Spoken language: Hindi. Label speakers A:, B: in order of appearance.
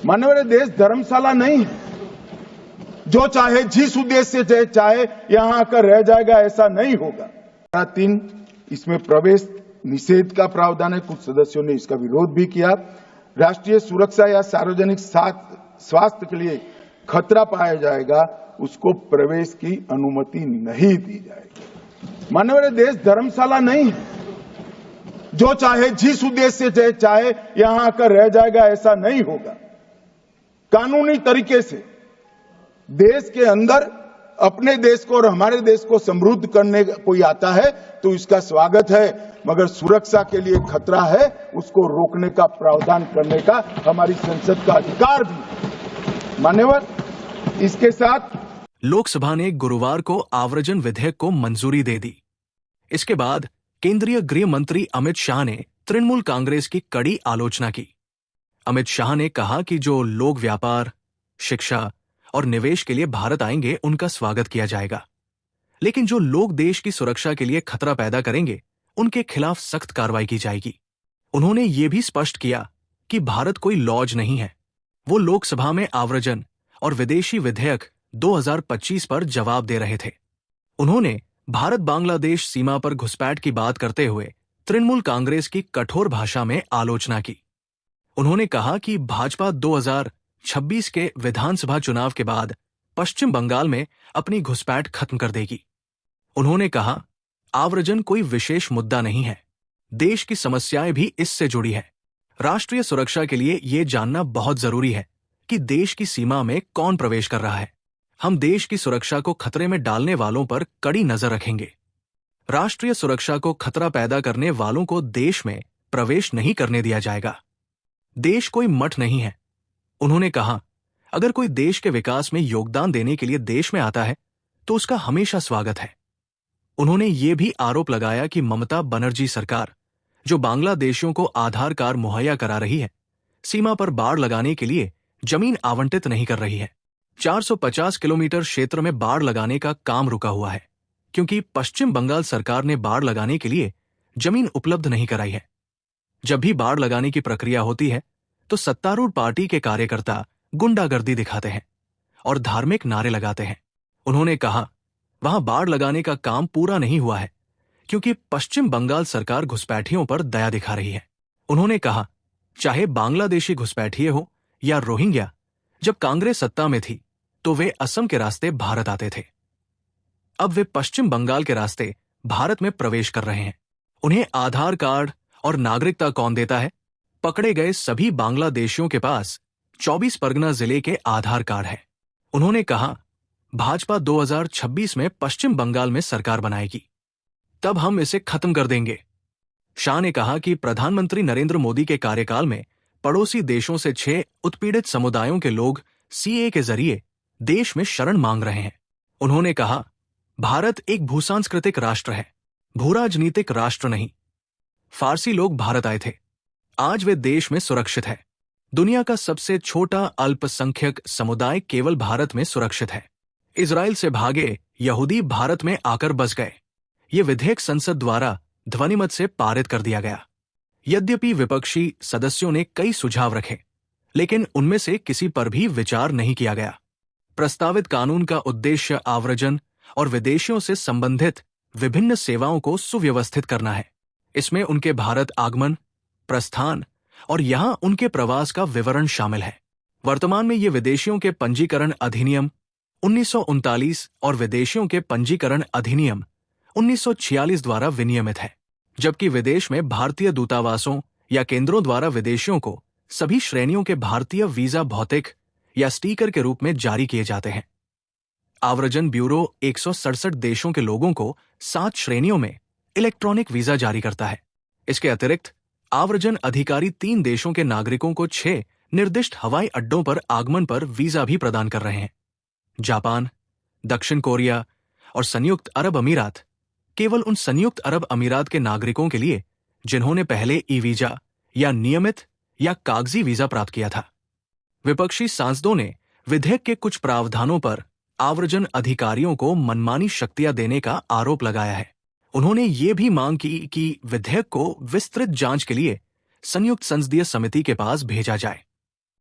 A: माननीय देश धर्मशाला नहीं है, जो चाहे जिस उद्देश्य से चाहे यहां आकर रह जाएगा, ऐसा नहीं होगा। 3 इसमें प्रवेश निषेध का प्रावधान है। कुछ सदस्यों ने इसका विरोध भी किया। राष्ट्रीय सुरक्षा या सार्वजनिक स्वास्थ्य के लिए खतरा पाया जाएगा, उसको प्रवेश की अनुमति नहीं दी जाएगी। माननीय देश धर्मशाला नहीं है, जो चाहे जिस उद्देश्य से चाहे यहां आकर रह जाएगा, ऐसा नहीं होगा। कानूनी तरीके से देश के अंदर अपने देश को और हमारे देश को समृद्ध करने कोई आता है तो इसका स्वागत है, मगर सुरक्षा के लिए खतरा है, उसको रोकने का प्रावधान करने का हमारी संसद का अधिकार भी है। मान्यवर, इसके साथ
B: लोकसभा ने गुरुवार को आव्रजन विधेयक को मंजूरी दे दी। इसके बाद केंद्रीय गृह मंत्री अमित शाह ने तृणमूल कांग्रेस की कड़ी आलोचना की। अमित शाह ने कहा कि जो लोग व्यापार, शिक्षा और निवेश के लिए भारत आएंगे, उनका स्वागत किया जाएगा, लेकिन जो लोग देश की सुरक्षा के लिए खतरा पैदा करेंगे, उनके खिलाफ सख्त कार्रवाई की जाएगी। उन्होंने ये भी स्पष्ट किया कि भारत कोई लॉज नहीं है। वो लोकसभा में आव्रजन और विदेशी विधेयक 2025 पर जवाब दे रहे थे। उन्होंने भारत बांग्लादेश सीमा पर घुसपैठ की बात करते हुए तृणमूल कांग्रेस की कठोर भाषा में आलोचना की। उन्होंने कहा कि भाजपा 2026 के विधानसभा चुनाव के बाद पश्चिम बंगाल में अपनी घुसपैठ खत्म कर देगी। उन्होंने कहा, आव्रजन कोई विशेष मुद्दा नहीं है, देश की समस्याएं भी इससे जुड़ी है। राष्ट्रीय सुरक्षा के लिए ये जानना बहुत जरूरी है कि देश की सीमा में कौन प्रवेश कर रहा है। हम देश की सुरक्षा को खतरे में डालने वालों पर कड़ी नजर रखेंगे। राष्ट्रीय सुरक्षा को खतरा पैदा करने वालों को देश में प्रवेश नहीं करने दिया जाएगा। देश कोई मठ नहीं है। उन्होंने कहा, अगर कोई देश के विकास में योगदान देने के लिए देश में आता है तो उसका हमेशा स्वागत है। उन्होंने ये भी आरोप लगाया कि ममता बनर्जी सरकार, जो बांग्लादेशियों को आधार कार्ड मुहैया करा रही है, सीमा पर बाड़ लगाने के लिए जमीन आवंटित नहीं कर रही है। 450 किलोमीटर क्षेत्र में बाड़ लगाने का काम रुका हुआ है, क्योंकि पश्चिम बंगाल सरकार ने बाड़ लगाने के लिए जमीन उपलब्ध नहीं कराई है। जब भी बाड़ लगाने की प्रक्रिया होती है तो सत्तारूढ़ पार्टी के कार्यकर्ता गुंडागर्दी दिखाते हैं और धार्मिक नारे लगाते हैं। उन्होंने कहा, वहां बाड़ लगाने का काम पूरा नहीं हुआ है क्योंकि पश्चिम बंगाल सरकार घुसपैठियों पर दया दिखा रही है। उन्होंने कहा, चाहे बांग्लादेशी घुसपैठिए हो या रोहिंग्या, जब कांग्रेस सत्ता में थी तो वे असम के रास्ते भारत आते थे। अब वे पश्चिम बंगाल के रास्ते भारत में प्रवेश कर रहे हैं। उन्हें आधार कार्ड और नागरिकता कौन देता है? पकड़े गए सभी बांग्लादेशियों के पास 24 परगना जिले के आधार कार्ड है। उन्होंने कहा, भाजपा 2026 में पश्चिम बंगाल में सरकार बनाएगी, तब हम इसे खत्म कर देंगे। शाह ने कहा कि प्रधानमंत्री नरेंद्र मोदी के कार्यकाल में पड़ोसी देशों से 6 उत्पीड़ित समुदायों के लोग सीए के जरिए देश में शरण मांग रहे हैं। उन्होंने कहा, भारत एक भूसांस्कृतिक राष्ट्र है, भूराजनीतिक राष्ट्र नहीं। फारसी लोग भारत आए थे, आज वे देश में सुरक्षित है। दुनिया का सबसे छोटा अल्पसंख्यक समुदाय केवल भारत में सुरक्षित है। इजराइल से भागे यहूदी भारत में आकर बस गए। ये विधेयक संसद द्वारा ध्वनिमत से पारित कर दिया गया। यद्यपि विपक्षी सदस्यों ने कई सुझाव रखे, लेकिन उनमें से किसी पर भी विचार नहीं किया गया। प्रस्तावित कानून का उद्देश्य आव्रजन और विदेशियों से संबंधित विभिन्न सेवाओं को सुव्यवस्थित करना है। इसमें उनके भारत आगमन, प्रस्थान और यहां उनके प्रवास का विवरण शामिल है। वर्तमान में ये विदेशियों के पंजीकरण अधिनियम 1939 और विदेशियों के पंजीकरण अधिनियम 1946 द्वारा विनियमित है, जबकि विदेश में भारतीय दूतावासों या केंद्रों द्वारा विदेशियों को सभी श्रेणियों के भारतीय वीजा भौतिक या स्टीकर के रूप में जारी किए जाते हैं। आव्रजन ब्यूरो 167 देशों के लोगों को 7 श्रेणियों में इलेक्ट्रॉनिक वीजा जारी करता है। इसके अतिरिक्त आव्रजन अधिकारी 3 देशों के नागरिकों को 6 निर्दिष्ट हवाई अड्डों पर आगमन पर वीजा भी प्रदान कर रहे हैं। जापान, दक्षिण कोरिया और संयुक्त अरब अमीरात केवल उन संयुक्त अरब अमीरात के नागरिकों के लिए जिन्होंने पहले ई वीजा या नियमित या कागजी वीजा प्राप्त किया था। विपक्षी सांसदों ने विधेयक के कुछ प्रावधानों पर आव्रजन अधिकारियों को मनमानी शक्तियां देने का आरोप लगाया है। उन्होंने ये भी मांग की कि विधेयक को विस्तृत जांच के लिए संयुक्त संसदीय समिति के पास भेजा जाए।